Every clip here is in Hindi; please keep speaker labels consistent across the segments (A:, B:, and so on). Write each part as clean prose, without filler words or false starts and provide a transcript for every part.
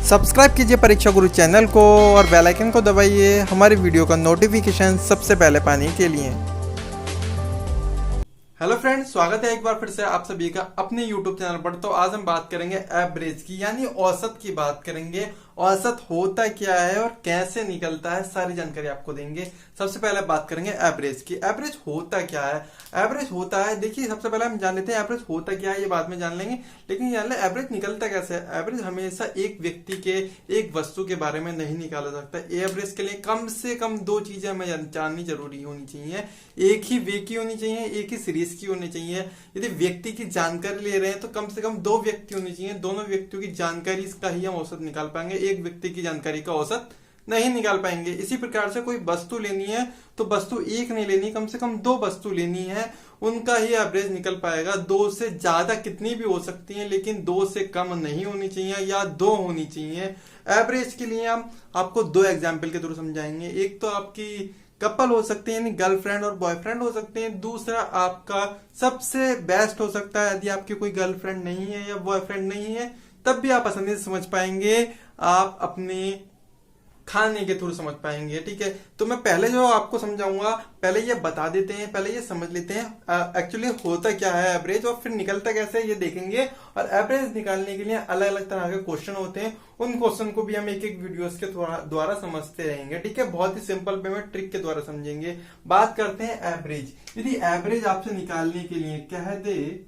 A: सब्सक्राइब कीजिए परीक्षा गुरु चैनल को और बेल आइकन को दबाइए हमारी वीडियो का नोटिफिकेशन सबसे पहले पाने के लिए। हेलो फ्रेंड्स, स्वागत है एक बार फिर से आप सभी का अपने यूट्यूब चैनल पर। तो आज हम बात करेंगे एवरेज की, यानी औसत की बात करेंगे। औसत होता क्या है और कैसे निकलता है, सारी जानकारी आपको देंगे। सबसे पहले बात करेंगे एवरेज की। एवरेज होता क्या है? एवरेज होता है, देखिए सबसे पहले हम जान लेते हैं एवरेज होता क्या है, ये बाद में जान लेंगे। लेकिन जान ले एवरेज निकलता कैसे है। एवरेज हमेशा एक व्यक्ति के, एक वस्तु के बारे में नहीं निकाला सकता। एवरेज के लिए कम से कम दो चीजें हमें जाननी जरूरी होनी चाहिए। एक ही वे की होनी चाहिए, एक ही सीरीज की होनी चाहिए। यदि व्यक्ति की जानकारी ले रहे हैं तो कम से कम दो व्यक्ति होनी चाहिए। दोनों व्यक्तियों की जानकारी का ही हम औसत निकाल पाएंगे, एक व्यक्ति की जानकारी का औसत नहीं निकाल पाएंगे। इसी प्रकार से कोई वस्तु लेनी है तो वस्तु एक नहीं लेनी, कम से कम दो वस्तु लेनी है, उनका ही एवरेज निकल पाएगा। दो से ज्यादा कितनी भी हो सकती है, लेकिन दो से कम नहीं होनी चाहिए या दो होनी चाहिए। एवरेज के लिए हम आपको दो एग्जाम्पल के थ्रू समझाएंगे। एक तो आपकी कपल हो सकते हैं, यानी गर्लफ्रेंड और बॉयफ्रेंड हो सकते हैं। दूसरा आपका सबसे बेस्ट हो सकता है, यदि आपकी कोई गर्लफ्रेंड नहीं है या बॉयफ्रेंड नहीं है तब भी आप आसानी से समझ पाएंगे, आप अपने खाने के थ्रू समझ पाएंगे। ठीक है, तो मैं पहले जो आपको समझाऊंगा, पहले ये बता देते हैं, पहले ये समझ लेते हैं एक्चुअली होता क्या है एवरेज और फिर निकलता कैसे ये देखेंगे। और एवरेज निकालने के लिए अलग अलग तरह के क्वेश्चन होते हैं, उन क्वेश्चन को भी हम एक एक वीडियोस के द्वारा समझते रहेंगे। ठीक है, बहुत ही सिंपल वे में ट्रिक के द्वारा समझेंगे। बात करते हैं एवरेज। यदि एवरेज आपसे निकालने के लिए कह दे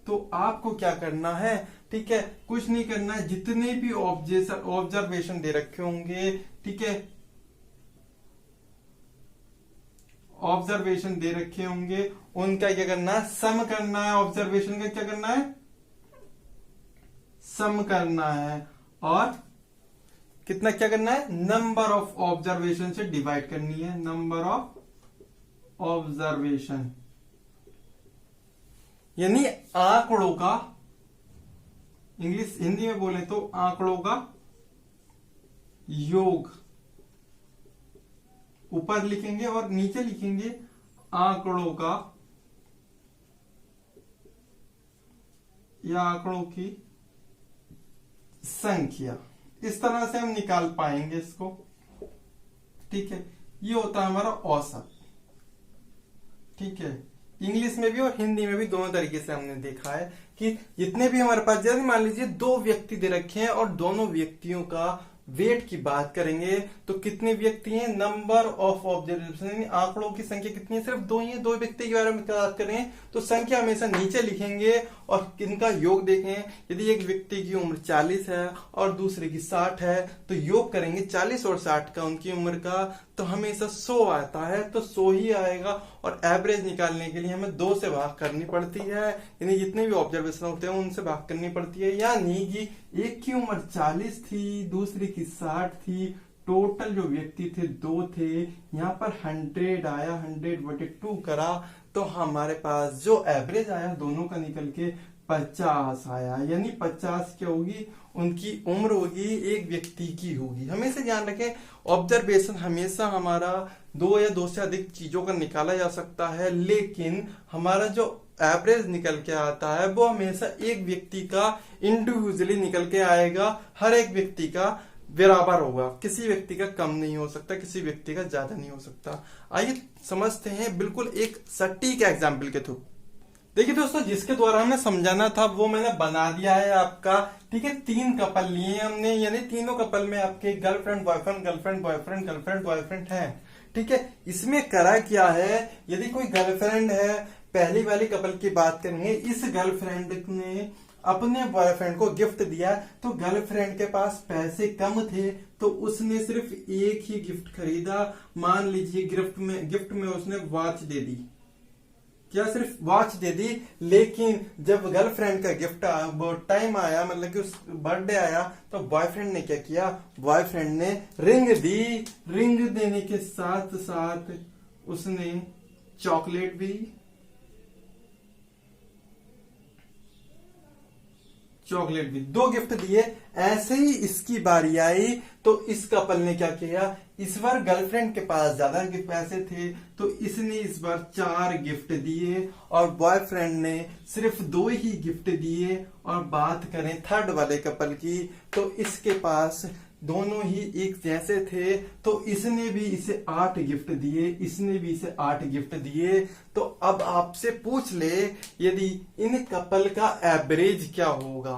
A: तो आपको क्या करना है? ठीक है, कुछ नहीं करना है। जितने भी ऑब्जर्वेशन दे रखे होंगे, ठीक है, ऑब्जर्वेशन दे रखे होंगे, उनका क्या करना है? सम करना है। ऑब्जर्वेशन का क्या करना है? सम करना है। और कितना क्या करना है? नंबर ऑफ ऑब्जर्वेशन से डिवाइड करनी है। नंबर ऑफ ऑब्जर्वेशन यानी आंकड़ों का, इंग्लिश हिंदी में बोले तो आंकड़ों का योग। ऊपर लिखेंगे और नीचे लिखेंगे आंकड़ों का या आंकड़ों की संख्या। इस तरह से हम निकाल पाएंगे इसको। ठीक है, ये होता है हमारा औसत। ठीक है, इंग्लिश में भी और हिंदी में भी दोनों तरीके से हमने देखा है कि जितने भी हमारे पास, जैसे मान लीजिए दो व्यक्ति दे रखे हैं और दोनों व्यक्तियों का वेट की बात करेंगे तो कितने व्यक्ति हैं? नंबर ऑफ ऑब्जर्वेशन, आंकड़ों की संख्या कितनी है? सिर्फ दो ही है। दो व्यक्ति के बारे में बात करें तो संख्या हमेशा नीचे लिखेंगे और इनका योग देखें। यदि एक व्यक्ति की उम्र 40 है और दूसरे की 60 है तो योग करेंगे 40 और 60 का, उनकी उम्र का, तो हमेशा 100 आता है, तो 100 ही आएगा। और एवरेज निकालने के लिए हमें 2 से भाग करनी पड़ती है, यानी जितने भी ऑब्जर्वेशन होते हैं उनसे भाग करनी पड़ती है। यानी कि एक की उम्र 40 थी, दूसरी की 60 थी, टोटल जो व्यक्ति थे 2 थे। यहाँ पर 100 आया, 100/2 करा तो हमारे पास जो एवरेज आया दोनों का निकल के 50 आया। यानी 50 क्या होगी? उनकी उम्र होगी, एक व्यक्ति की होगी। हमेशा ध्यान रखें, ऑब्जर्वेशन हमेशा हमारा 2 या 2 से अधिक चीजों का निकाला जा सकता है, लेकिन हमारा जो एवरेज निकल के आता है वो हमेशा एक व्यक्ति का इंडिविजुअली निकल के आएगा। हर एक व्यक्ति का बराबर होगा, किसी व्यक्ति का कम नहीं हो सकता, किसी व्यक्ति का ज्यादा नहीं हो सकता। आइए समझते हैं बिल्कुल एक सटीक एग्जाम्पल के थ्रू। देखिए दोस्तों, जिसके द्वारा हमें समझाना था वो मैंने बना दिया है आपका। ठीक है, 3 कपल लिए हमने, यानी तीनों कपल में आपके girlfriend boyfriend, girlfriend boyfriend, girlfriend boyfriend है। ठीक है, इसमें करा क्या है? यदि कोई गर्लफ्रेंड है, पहली वाली कपल की बात करेंगे, इस गर्लफ्रेंड ने अपने बॉयफ्रेंड को गिफ्ट दिया तो गर्लफ्रेंड के पास पैसे कम थे तो उसने सिर्फ एक ही गिफ्ट खरीदा। मान लीजिए गिफ्ट में उसने वॉच दे दी। क्या सिर्फ वॉच दे दी? लेकिन जब गर्लफ्रेंड का गिफ्ट टाइम आया, मतलब कि उस बर्थडे आया, तो बॉयफ्रेंड ने क्या किया? बॉयफ्रेंड ने रिंग दी। रिंग देने के साथ साथ उसने चॉकलेट भी चॉकलेट भी, 2 गिफ्ट दिए। ऐसे ही इसकी बारी आई तो इस कपल ने क्या किया, इस बार गर्लफ्रेंड के पास ज्यादा गिफ्ट पैसे थे तो इसने इस बार 4 गिफ्ट दिए और बॉयफ्रेंड ने सिर्फ 2 ही गिफ्ट दिए। और बात करें थर्ड वाले कपल की तो इसके पास दोनों ही एक जैसे थे तो इसने भी इसे 8 गिफ्ट दिए, इसने भी इसे 8 गिफ्ट दिए। तो अब आपसे पूछ ले यदि इन कपल का एवरेज क्या होगा,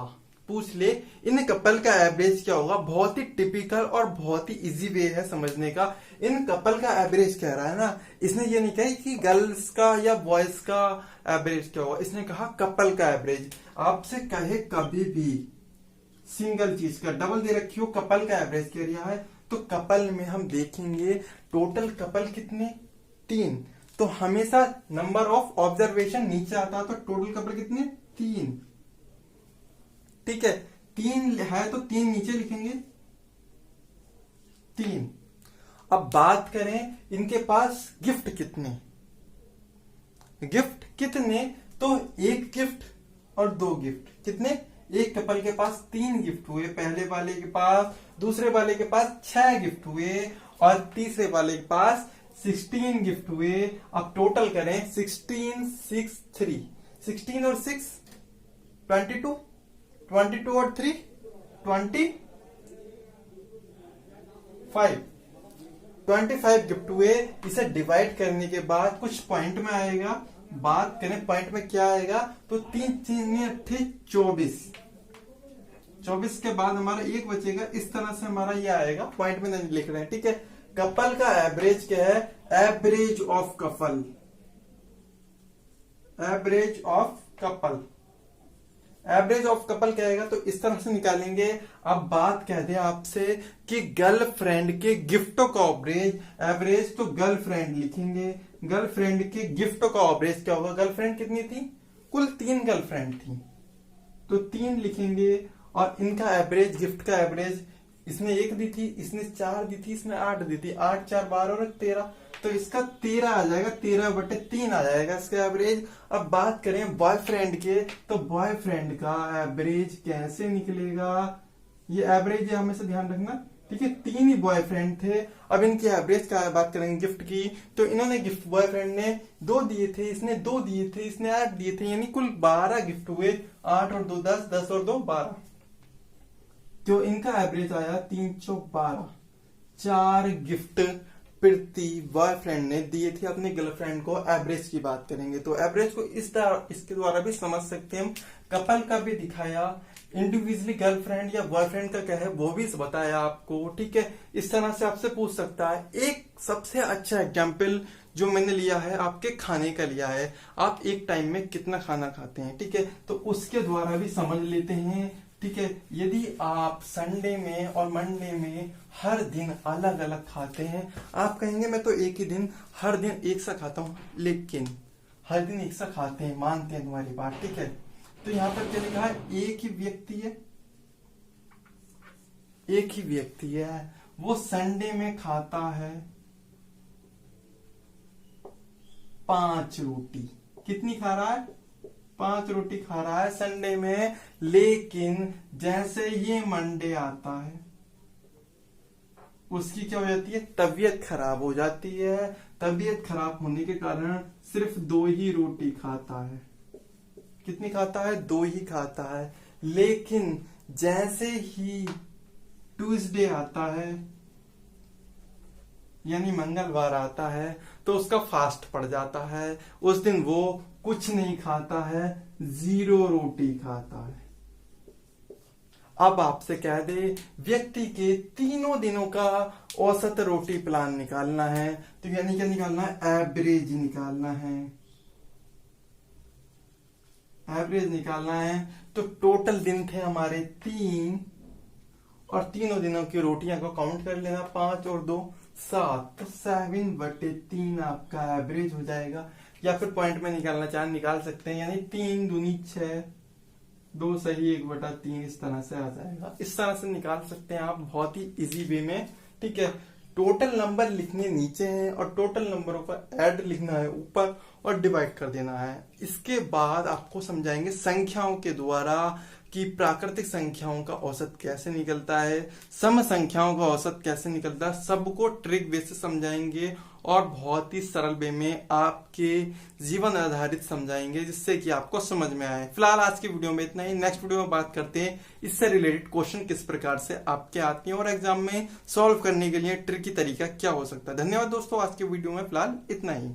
A: पूछ ले इन कपल का एवरेज क्या होगा। बहुत ही टिपिकल और बहुत ही इजी वे है समझने का। इन कपल का एवरेज कह रहा है ना, इसने ये नहीं कहा कि गर्ल्स का या बॉयज का एवरेज क्या होगा, इसने कहा कपल का एवरेज। आपसे कहे कभी भी सिंगल चीज का डबल दे रखी हो, कपल का एवरेज कह रहा है तो कपल में हम देखेंगे टोटल कपल कितने, 3। तो हमेशा नंबर ऑफ ऑब्जर्वेशन नीचे आता है तो टोटल कपल कितने, 3। ठीक है, 3 है तो 3 नीचे लिखेंगे, 3। अब बात करें इनके पास गिफ्ट कितने, गिफ्ट कितने तो 1 गिफ्ट और 2 गिफ्ट। कितने, एक कपल के पास 3 गिफ्ट हुए, पहले वाले के पास, दूसरे वाले के पास 6 गिफ्ट हुए और तीसरे वाले के पास 16 गिफ्ट हुए। अब टोटल करें 16 6 3, 16 और 6 22, 22 और 3 25 गिफ्ट हुए। इसे डिवाइड करने के बाद कुछ पॉइंट में आएगा, बात करें पॉइंट में क्या आएगा तो 3 3 8 24 के बाद हमारा 1 बचेगा। इस तरह से हमारा ये आएगा, पॉइंट में नहीं लिख रहे हैं। ठीक है, कपल का एवरेज क्या है, average of couple, average of couple, average of couple क्या आएगा तो इस तरह से निकालेंगे। अब बात कह दे आपसे कि गर्लफ्रेंड के गिफ्टों का एवरेज, एवरेज तो गर्लफ्रेंड लिखेंगे, गर्लफ्रेंड के गिफ्टों का एवरेज क्या होगा। गर्लफ्रेंड कितनी थी, कुल 3 गर्लफ्रेंड थी तो 3 लिखेंगे। और इनका एवरेज, गिफ्ट का एवरेज, इसने 1 दी थी, इसने 4 दी थी, इसने 8 दी थी, 8 4 12 और 13 तो इसका 13 आ जाएगा, 13/3 आ जाएगा इसका एवरेज। अब बात करें बॉयफ्रेंड के तो बॉयफ्रेंड का एवरेज कैसे निकलेगा, ये एवरेज है हमेशा ध्यान रखना। ठीक है, 3 ही बॉयफ्रेंड थे। अब इनकी एवरेज का बात करेंगे गिफ्ट की तो इन्होंने गिफ्ट, बॉयफ्रेंड ने 2 दिए थे, इसने 2 दिए थे, इसने 8 दिए थे, यानी कुल 12 गिफ्ट हुए। 8 और 2 10, 10 और 2 12 तो इनका एवरेज आया 3 चौक 12। 4 गिफ्ट प्रति बॉयफ्रेंड ने दिए थे अपने गर्लफ्रेंड को। एवरेज की बात करेंगे तो एवरेज को इसके द्वारा भी समझ सकते हैं हम। कपल का भी दिखाया, इंडिविजुअली गर्लफ्रेंड या बॉयफ्रेंड का क्या है वो भी बताया आपको। ठीक है, इस तरह से आपसे पूछ सकता है। एक सबसे अच्छा एग्जाम्पल जो मैंने लिया है आपके खाने का लिया है, आप एक टाइम में कितना खाना खाते हैं, ठीक है, तो उसके द्वारा भी समझ लेते हैं। ठीक है, यदि आप संडे में और मंडे में हर दिन अलग अलग खाते हैं, आप कहेंगे मैं तो एक ही दिन हर दिन एक सा खाता हूं, लेकिन हर दिन एक सा खाते हैं, मानते हैं तुम्हारी बात। ठीक है, तो यहां पर क्या लिखा है, एक ही व्यक्ति है, एक ही व्यक्ति है, वो संडे में खाता है 5 रोटी। कितनी खा रहा है, 5 रोटी खा रहा है संडे में। लेकिन जैसे ये मंडे आता है उसकी क्या हो जाती है, तबीयत खराब हो जाती है। तबीयत खराब होने के कारण सिर्फ 2 ही रोटी खाता है। कितनी खाता है, 2 ही खाता है। लेकिन जैसे ही ट्यूसडे आता है यानी मंगलवार आता है तो उसका फास्ट पड़ जाता है। उस दिन वो कुछ नहीं खाता है, 0 रोटी खाता है। अब आपसे कह दे व्यक्ति के तीनों दिनों का औसत रोटी प्लान निकालना है, तो यानी क्या निकालना है, एवरेज निकालना है। एवरेज निकालना है तो टोटल दिन थे हमारे 3 और तीनों दिनों की रोटियां को काउंट कर लेना, 5 और 2 7, तो 7/3 आपका एवरेज हो जाएगा। या फिर पॉइंट में निकालना चाहे निकाल सकते हैं, यानी 3 दूनी 6, 2 सही 1/3 इस तरह से आ जाएगा। इस तरह से निकाल सकते हैं आप बहुत ही इजी वे में। ठीक है, टोटल नंबर लिखने नीचे हैं और टोटल नंबरों का ऐड लिखना है ऊपर और डिवाइड कर देना है। इसके बाद आपको समझाएंगे संख्याओं के द्वारा कि प्राकृतिक संख्याओं का औसत कैसे निकलता है, सम संख्याओं का औसत कैसे निकलता है, सबको ट्रिक वे से समझाएंगे और बहुत ही सरल वे में आपके जीवन आधारित समझाएंगे, जिससे कि आपको समझ में आए। फिलहाल आज की वीडियो में इतना ही। नेक्स्ट वीडियो में बात करते हैं इससे रिलेटेड क्वेश्चन किस प्रकार से आपके आते हैं और एग्जाम में सॉल्व करने के लिए ट्रिकी तरीका क्या हो सकता है। धन्यवाद दोस्तों, आज की वीडियो में फिलहाल इतना ही।